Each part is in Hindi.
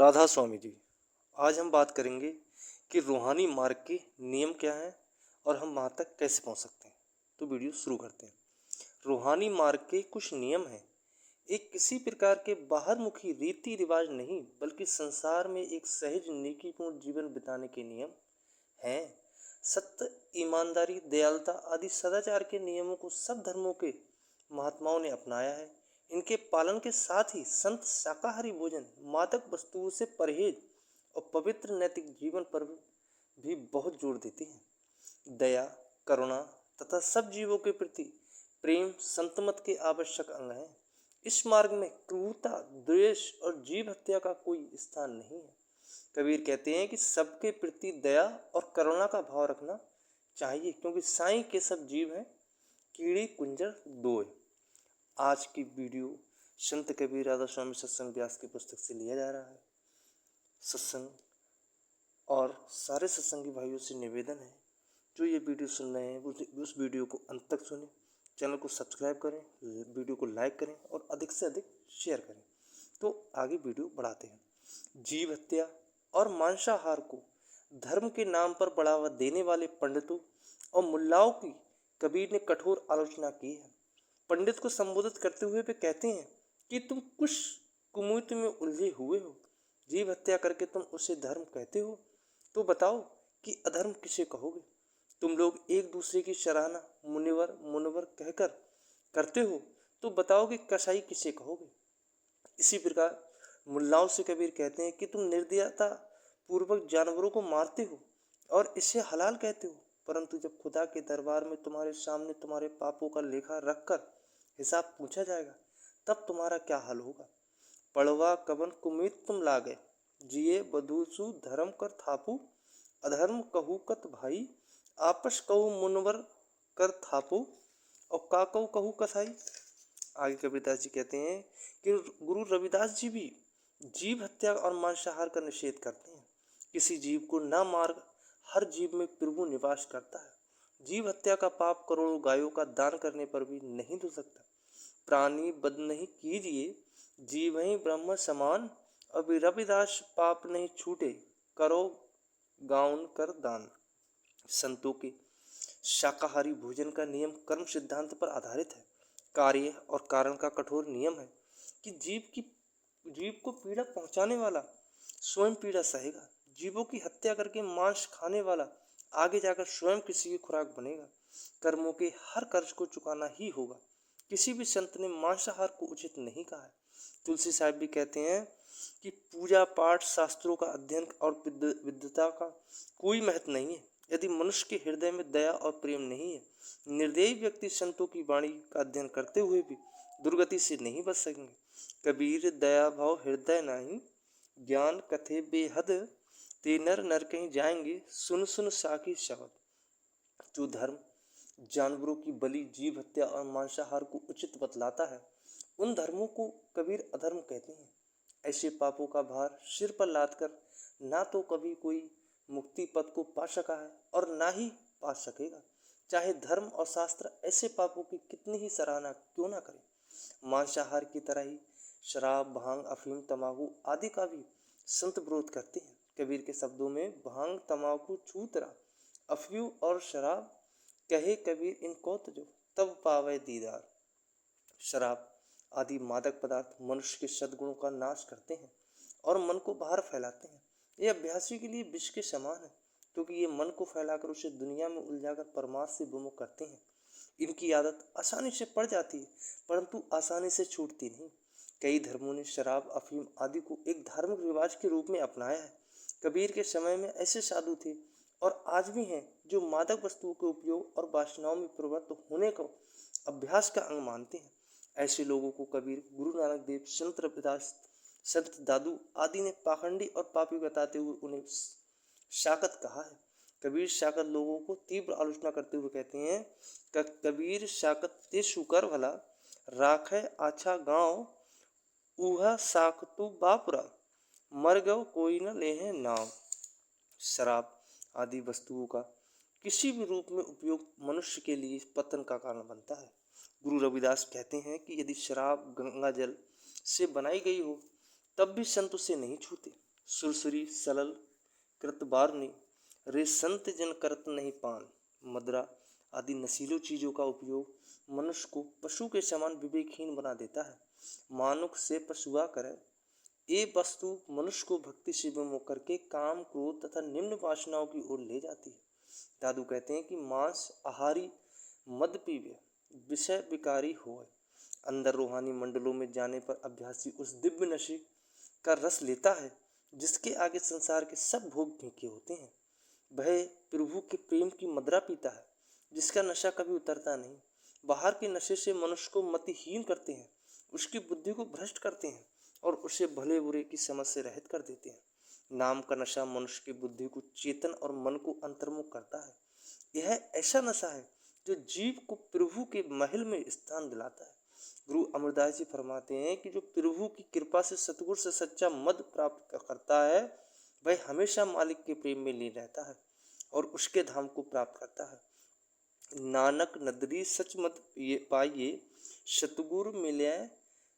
राधा स्वामी जी। आज हम बात करेंगे कि रूहानी मार्ग के नियम क्या हैं और हम वहाँ तक कैसे पहुँच सकते हैं। तो वीडियो शुरू करते हैं। रूहानी मार्ग के कुछ नियम हैं। एक किसी प्रकार के बाहरमुखी रीति रिवाज नहीं, बल्कि संसार में एक सहज नेकीपूर्ण जीवन बिताने के नियम हैं। सत्य, ईमानदारी, दयालुता आदि सदाचार के नियमों को सब धर्मों के महात्माओं ने अपनाया है। इनके पालन के साथ ही संत शाकाहारी भोजन, मादक वस्तुओं से परहेज और पवित्र नैतिक जीवन पर भी बहुत जोर देते हैं। दया, करुणा तथा सब जीवों के प्रति प्रेम संतमत के आवश्यक अंग हैं। इस मार्ग में क्रूरता, द्वेष और जीव हत्या का कोई स्थान नहीं है। कबीर कहते हैं कि सबके प्रति दया और करुणा का भाव रखना चाहिए, क्योंकि साईं के सब जीव हैं, कीड़ी कुंजर दोय। आज की वीडियो संत कबीर राधा स्वामी सत्संग व्यास की पुस्तक से लिया जा रहा है। सत्संग और सारे सत्संगी भाइयों से निवेदन है, जो ये वीडियो सुन रहे हैं उस वीडियो को अंत तक सुनें, चैनल को सब्सक्राइब करें, वीडियो को लाइक करें और अधिक से अधिक शेयर करें। तो आगे वीडियो बढ़ाते हैं। जीव हत्या और मांसाहार को धर्म के नाम पर बढ़ावा देने वाले पंडितों और मुल्लाओं की कबीर ने कठोर आलोचना की है। पंडित को संबोधित करते हुए वे कहते हैं कि तुम कुछ कुमुत में उलझे हुए हो। जीव हत्या करके तुम उसे धर्म कहते हो, तो बताओ कि अधर्म किसे कहोगे। तुम लोग एक दूसरे की सराहना मुनिवर मुनवर कहकर करते हो, तो बताओ कि कसाई किसे कहोगे। इसी प्रकार मुल्लाओं से कबीर कहते हैं कि तुम निर्दयता पूर्वक जानवरों को मारते हो और इसे हलाल कहते हो, परंतु जब खुदा के दरबार में तुम्हारे सामने तुम्हारे पापों का लेखा रखकर हिसाब पूछा जाएगा, तब तुम्हारा क्या हाल होगा। पड़वा कवन कुमित तुम लागे, जिए बधुसु धर्म कर थापू, अधर्म कहू कत भाई, आपस कहू मुनवर कर थापू, और का कहू कसाई। आगे कबीरदास जी कहते हैं कि गुरु रविदास जी भी जीव हत्या और मांसाहार का निषेध करते हैं। किसी जीव को न मार, हर जीव में प्रभु निवास करता है। जीव हत्या का पाप करोड़ों गायों का दान करने पर भी नहीं धुल सकता। प्राणी बद नहीं कीजिए, जीव ही ब्रह्म समान, अभी रविदास पाप नहीं छूटे, करो गाउन कर दान। संतों के शाकाहारी भोजन का नियम कर्म सिद्धांत पर आधारित है। कार्य और कारण का कठोर नियम है कि जीव को पीड़ा पहुंचाने वाला स्वयं पीड़ा सहेगा। जीवों की हत्या करके मांस खाने वाला आगे जाकर स्वयं किसी की खुराक बनेगा। कर्मों के हर कर्ज को चुकाना ही होगा। किसी भी संत ने मांसाहार को उचित नहीं कहा है। तुलसी साहब भी कहते हैं कि पूजा पाठ, शास्त्रों का अध्ययन और विद्वता का कोई महत्व नहीं है यदि मनुष्य के हृदय में दया और प्रेम नहीं है। निर्दयी व्यक्ति संतों की वाणी का अध्ययन करते हुए भी दुर्गति से नहीं बच सकेंगे। कबीर दया भाव हृदय नहीं, ज्ञान कथे बेहद, ते नर नर कहीं जाएंगे, सुन सुन साखी शब्द। जो धर्म जानवरों की बलि, जीव हत्या और मांसाहार को उचित बतलाता है, उन धर्मों को कबीर अधर्म कहते हैं। ऐसे पापों का भार सिर पर लादकर ना तो कभी कोई मुक्ति पद को पा सका है और ना ही पा सकेगा, चाहे धर्म और शास्त्र ऐसे पापों की कितनी ही सराहना क्यों ना करें। मांसाहार की तरह ही शराब, भांग, अफीम, तंबाकू आदि का भी संत विरोध करते हैं। कबीर के शब्दों में भांग, तंबाकू, छूतरा, अफीम और शराब कहे कबीर इनको तजो, तब पावे दीदार। शराब आदि मादक पदार्थ मनुष्य के सद्गुणों का नाश करते हैं और मन को बाहर फैलाते हैं। ये अभ्यासी के लिए विष के समान है, क्योंकि ये मन को फैलाकर उसे दुनिया में उलझाकर परमार्थ से विमुख करते हैं। इनकी आदत आसानी से पड़ जाती है, परंतु आसानी से छूटती नहीं। कई धर्मों ने शराब, अफीम आदि को एक धार्मिक रिवाज के रूप में अपनाया है। कबीर के समय में ऐसे साधु थे और आज भी हैं जो मादक वस्तुओं के उपयोग और वासनाओं में प्रवृत्त होने को अभ्यास का अंग मानते हैं। ऐसे लोगों को कबीर, गुरु नानक देव, संत रविदास, संत दादू आदि ने पाखंडी और पापी बताते हुए उन्हें शाकत कहा है। कबीर शाकत लोगों को तीव्र आलोचना करते हुए कहते हैं, कबीर शाकत ते शुकर भला, राखे आछा गांव, ऊहा साकतु बापुरा, मर गयो कोई न लेहे नाव। शराब आदि वस्तुओं का किसी भी रूप में उपयोग मनुष्य के लिए पतन का कारण बनता है। गुरु रविदास कहते हैं कि यदि शराब गंगा जल से बनाई गई हो, तब भी संत उसे नहीं छूते। सुरसुरी सलल कृतबारनी रे संत जन करत नहीं पान। मदरा आदि नशीली चीज़ों का उपयोग मनुष्य को पशु के समान विवेकहीन बना देता है। मानुष से पशुआ करे, ये वस्तु मनुष्य को भक्ति से विमुख करके काम क्रोध तथा निम्न वासनाओं की ओर ले जाती है। दादू कहते हैं कि मांस आहारी मद पीवे विषय विकारी होए। अंदर रूहानी मंडलों में जाने पर अभ्यासी उस दिव्य नशे का रस लेता है जिसके आगे संसार के सब भोग फीके होते हैं। वह प्रभु के प्रेम की मदिरा पीता है जिसका नशा कभी उतरता नहीं। बाहर के नशे से मनुष्य को मतिहीन करते हैं, उसकी बुद्धि को भ्रष्ट करते हैं और उसे भले बुरे की समझ से रहित कर देते हैं। नाम का नशा मनुष्य की बुद्धि को चेतन और मन को अंतर्मुख करता है। यह ऐसा नशा है जो जीव को प्रभु के महल में स्थान दिलाता है। गुरु अमरदास जी फरमाते हैं कि जो प्रभु की कृपा से सतगुरु से सच्चा मद प्राप्त करता है वह हमेशा मालिक के प्रेम में लीन रहता है और उसके धाम को प्राप्त करता है। नानक नदरी सच मत पाइए सतगुरु मिले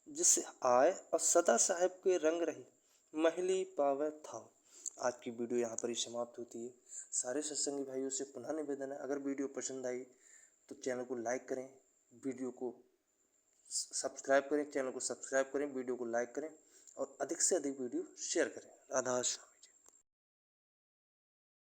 जिस आए और सदा साहेब के रंग रही महली पावे था। आज की वीडियो यहाँ पर ही समाप्त होती है। सारे सत्संगी भाइयों से पुनः निवेदन है, अगर वीडियो पसंद आई तो चैनल को लाइक करें, वीडियो को सब्सक्राइब करें, चैनल को सब्सक्राइब करें, वीडियो को लाइक करें और अधिक से अधिक वीडियो शेयर करें। राधा